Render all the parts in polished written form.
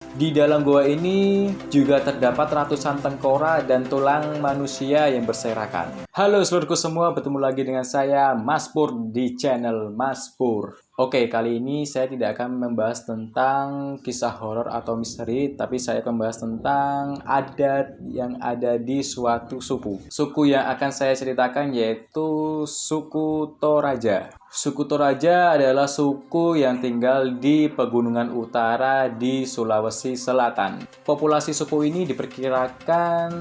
Di dalam gua ini juga terdapat ratusan tengkorak dan tulang manusia yang berserakan. Halo seluruhku semua, bertemu lagi dengan saya Mas Pur di channel Mas Pur. Oke, kali ini saya tidak akan membahas tentang kisah horor atau misteri, tapi saya akan membahas tentang adat yang ada di suatu suku. Suku yang akan saya ceritakan yaitu suku Toraja. Suku Toraja adalah suku yang tinggal di pegunungan utara di Sulawesi Selatan. Populasi suku ini diperkirakan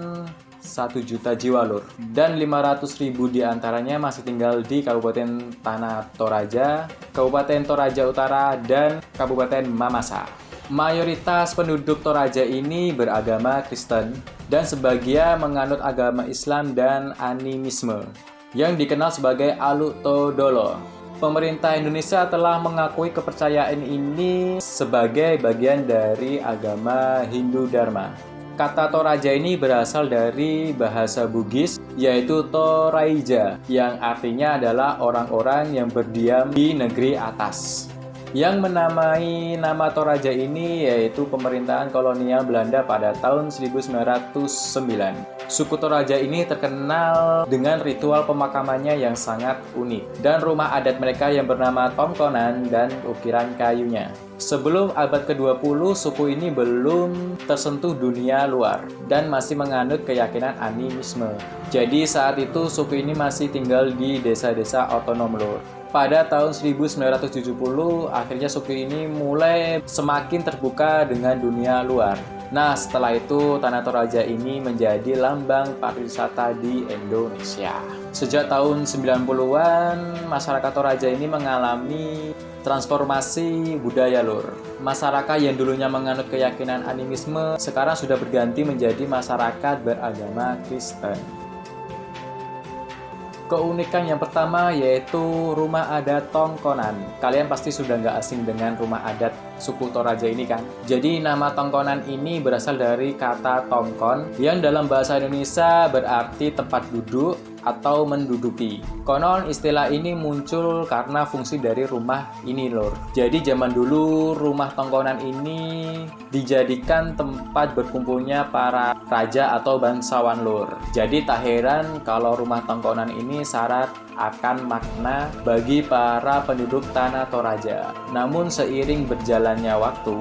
1 juta jiwa lur, dan 500.000 diantaranya masih tinggal di Kabupaten Tanah Toraja, Kabupaten Toraja Utara, dan Kabupaten Mamasa. Mayoritas penduduk Toraja ini beragama Kristen dan sebagian menganut agama Islam dan animisme yang dikenal sebagai Aluk Todolo. Pemerintah Indonesia telah mengakui kepercayaan ini sebagai bagian dari agama Hindu Dharma. Kata Toraja ini berasal dari bahasa Bugis, yaitu Toraija, yang artinya adalah orang-orang yang berdiam di negeri atas. Yang menamai nama Toraja ini yaitu pemerintahan kolonial Belanda pada tahun 1909. Suku Toraja ini terkenal dengan ritual pemakamannya yang sangat unik, dan rumah adat mereka yang bernama tongkonan dan ukiran kayunya. Sebelum abad ke-20, suku ini belum tersentuh dunia luar dan masih menganut keyakinan animisme. Jadi saat itu suku ini masih tinggal di desa-desa otonom lur. Pada tahun 1970, akhirnya suku ini mulai semakin terbuka dengan dunia luar. Nah, setelah itu Tanah Toraja ini menjadi lambang pariwisata di Indonesia. Sejak tahun 90-an, masyarakat Toraja ini mengalami transformasi budaya lur. Masyarakat yang dulunya menganut keyakinan animisme sekarang sudah berganti menjadi masyarakat beragama Kristen. Keunikan yang pertama yaitu rumah adat Tongkonan. Kalian pasti sudah nggak asing dengan rumah adat suku Toraja ini kan? Jadi nama Tongkonan ini berasal dari kata tongkon yang dalam bahasa Indonesia berarti tempat duduk atau menduduki. Konon istilah ini muncul karena fungsi dari rumah ini lor. Jadi zaman dulu rumah Tongkonan ini dijadikan tempat berkumpulnya para raja atau bangsawan lor. Jadi tak heran kalau rumah Tongkonan ini syarat akan makna bagi para penduduk Tanah Toraja. Namun seiring berjalannya waktu,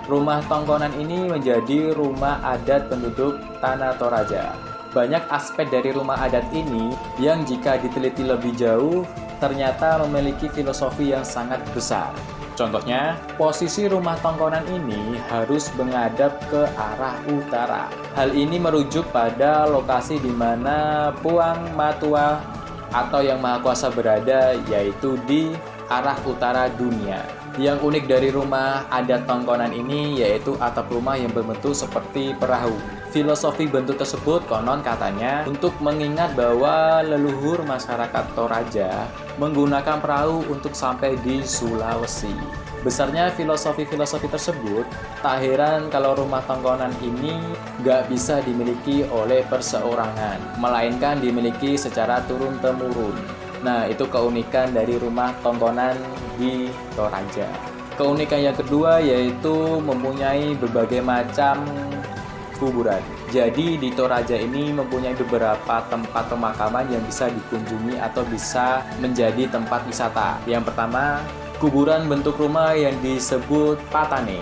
rumah Tongkonan ini menjadi rumah adat penduduk Tanah Toraja. Banyak aspek dari rumah adat ini yang jika diteliti lebih jauh ternyata memiliki filosofi yang sangat besar. Contohnya, posisi rumah Tongkonan ini harus menghadap ke arah utara. Hal ini merujuk pada lokasi di mana Puang Matua atau Yang Maha Kuasa berada, yaitu di arah utara dunia. Yang unik dari rumah adat Tongkonan ini yaitu atap rumah yang berbentuk seperti perahu. Filosofi bentuk tersebut konon katanya untuk mengingat bahwa leluhur masyarakat Toraja menggunakan perahu untuk sampai di Sulawesi. Besarnya filosofi-filosofi tersebut, tak heran kalau rumah Tongkonan ini gak bisa dimiliki oleh perseorangan, melainkan dimiliki secara turun-temurun. Nah, itu keunikan dari rumah Tongkonan di Toraja. Keunikan yang kedua yaitu mempunyai berbagai macam kuburan. Jadi di Toraja ini mempunyai beberapa tempat pemakaman yang bisa dikunjungi atau bisa menjadi tempat wisata. Yang pertama, kuburan bentuk rumah yang disebut Patane.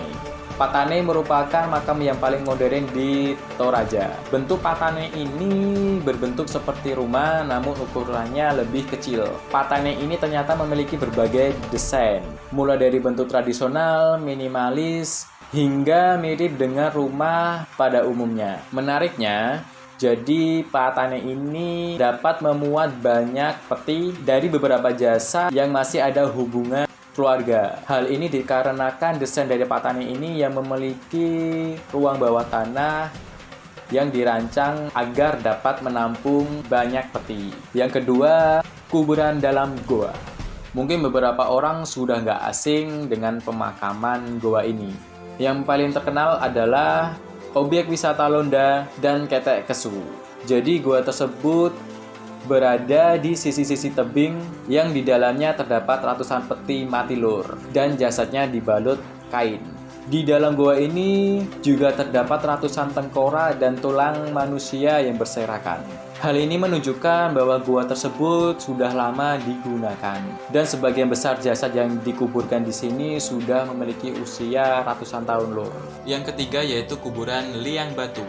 Patane merupakan makam yang paling modern di Toraja. Bentuk Patane ini berbentuk seperti rumah namun ukurannya lebih kecil. Patane ini ternyata memiliki berbagai desain, mulai dari bentuk tradisional, minimalis, hingga mirip dengan rumah pada umumnya. Menariknya, jadi Patane ini dapat memuat banyak peti dari beberapa jasa yang masih ada hubungan keluarga. Hal ini dikarenakan desain dari Patane ini yang memiliki ruang bawah tanah yang dirancang agar dapat menampung banyak peti. Yang kedua, kuburan dalam goa. Mungkin beberapa orang sudah nggak asing dengan pemakaman goa ini. Yang paling terkenal adalah objek wisata Londa dan Ketek Kesu. Jadi gua tersebut berada di sisi-sisi tebing yang di dalamnya terdapat ratusan peti mati lur dan jasadnya dibalut kain. Di dalam gua ini juga terdapat ratusan tengkorak dan tulang manusia yang berserakan. Hal ini menunjukkan bahwa gua tersebut sudah lama digunakan dan sebagian besar jasad yang dikuburkan di sini sudah memiliki usia ratusan tahun lor. Yang ketiga yaitu kuburan liang batu.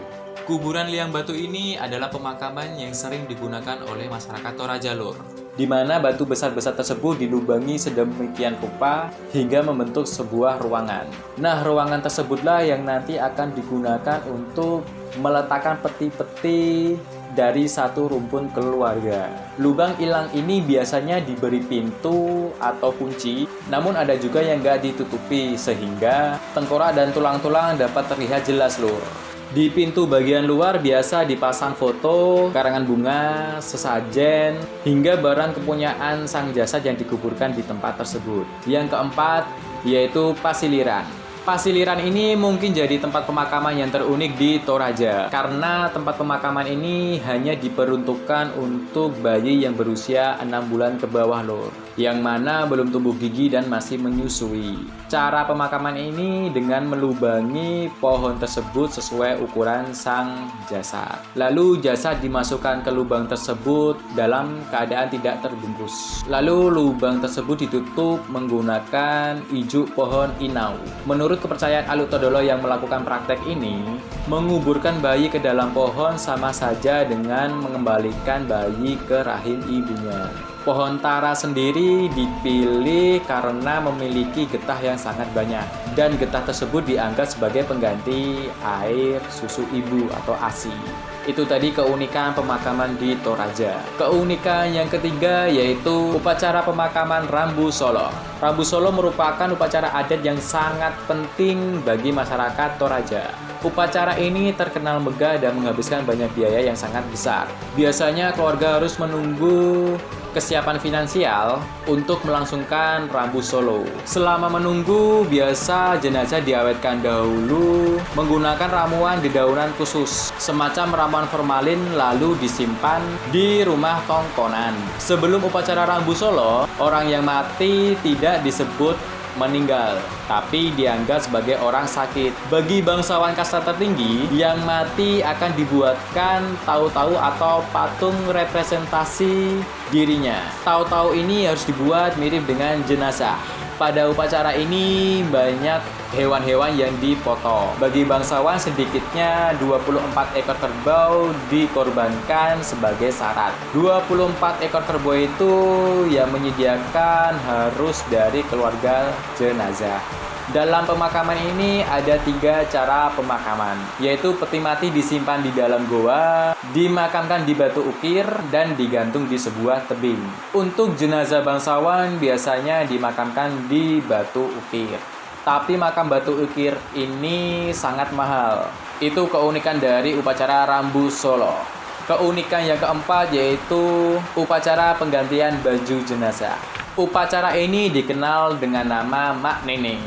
Kuburan liang batu ini adalah pemakaman yang sering digunakan oleh masyarakat Toraja lor, di mana batu besar-besar tersebut dilubangi sedemikian rupa hingga membentuk sebuah ruangan. Nah, ruangan tersebutlah yang nanti akan digunakan untuk meletakkan peti-peti dari satu rumpun keluarga. Lubang ilang ini biasanya diberi pintu atau kunci, namun ada juga yang nggak ditutupi sehingga tengkorak dan tulang-tulang dapat terlihat jelas lur. Di pintu bagian luar biasa dipasang foto, karangan bunga, sesajen, hingga barang kepunyaan sang jasad yang dikuburkan di tempat tersebut. Yang keempat yaitu pasiliran. Pasiliran ini mungkin jadi tempat pemakaman yang terunik di Toraja karena tempat pemakaman ini hanya diperuntukkan untuk bayi yang berusia 6 bulan ke bawah lor, yang mana belum tumbuh gigi dan masih menyusui. Cara pemakaman ini dengan melubangi pohon tersebut sesuai ukuran sang jasad. Lalu jasad dimasukkan ke lubang tersebut dalam keadaan tidak terbungkus. Lalu lubang tersebut ditutup menggunakan ijuk pohon inau. Menurut kepercayaan Aluk Todolo yang melakukan praktek ini, menguburkan bayi ke dalam pohon sama saja dengan mengembalikan bayi ke rahim ibunya. Pohon tara sendiri dipilih karena memiliki getah yang sangat banyak dan getah tersebut dianggap sebagai pengganti air susu ibu atau ASI. Itu tadi keunikan pemakaman di Toraja. Keunikan yang ketiga yaitu upacara pemakaman Rambu Solo. Rambu Solo merupakan upacara adat yang sangat penting bagi masyarakat Toraja. Upacara ini terkenal megah dan menghabiskan banyak biaya yang sangat besar. Biasanya keluarga harus menunggu kesiapan finansial untuk melangsungkan Rambu Solo. Selama menunggu, biasa jenazah diawetkan dahulu menggunakan ramuan dedaunan khusus, semacam ramuan formalin, lalu disimpan di rumah tongkonan. Sebelum upacara Rambu Solo, orang yang mati tidak disebut meninggal, tapi dianggap sebagai orang sakit. Bagi bangsawan kasta tertinggi, yang mati akan dibuatkan tahu-tahu atau patung representasi dirinya. Tahu-tahu ini harus dibuat mirip dengan jenazah. Pada upacara ini banyak hewan-hewan yang dipotong. Bagi bangsawan sedikitnya 24 ekor kerbau dikorbankan sebagai syarat. 24 ekor kerbau itu yang menyediakan harus dari keluarga jenazah. Dalam pemakaman ini ada 3 cara pemakaman, yaitu peti mati disimpan di dalam goa, dimakamkan di batu ukir, dan digantung di sebuah tebing. Untuk jenazah bangsawan biasanya dimakamkan di batu ukir. Tapi makam batu ukir ini sangat mahal. Itu keunikan dari upacara Rambu Solo. Keunikan yang keempat yaitu upacara penggantian baju jenazah. Upacara ini dikenal dengan nama Mak Neneng.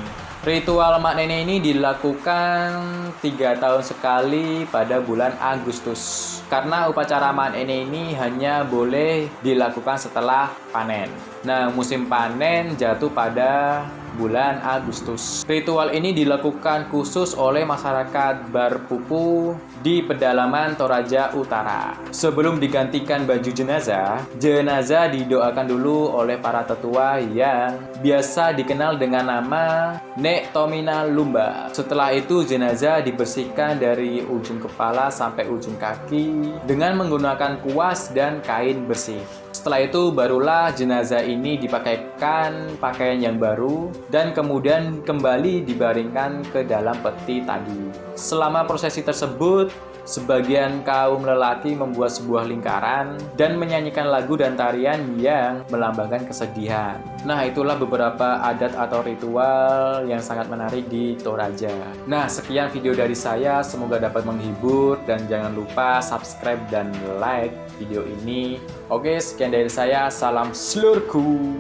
Ritual Mak Neneng ini dilakukan 3 tahun sekali pada bulan Agustus. Karena upacara Mak Neneng ini hanya boleh dilakukan setelah panen. Nah, musim panen jatuh pada bulan Agustus. Ritual ini dilakukan khusus oleh masyarakat Barpupu di pedalaman Toraja Utara. Sebelum digantikan baju jenazah, jenazah didoakan dulu oleh para tetua yang biasa dikenal dengan nama Nek Tomina Lumba. Setelah itu jenazah dibersihkan dari ujung kepala sampai ujung kaki dengan menggunakan kuas dan kain bersih. Setelah itu barulah jenazah ini dipakaikan pakaian yang baru dan kemudian kembali dibaringkan ke dalam peti tadi. Selama prosesi tersebut, sebagian kaum lelaki membuat sebuah lingkaran dan menyanyikan lagu dan tarian yang melambangkan kesedihan. Nah, itulah beberapa adat atau ritual yang sangat menarik di Toraja. Nah, sekian video dari saya, semoga dapat menghibur dan jangan lupa subscribe dan like video ini. Oke, sekian dari saya, salam seluruhku.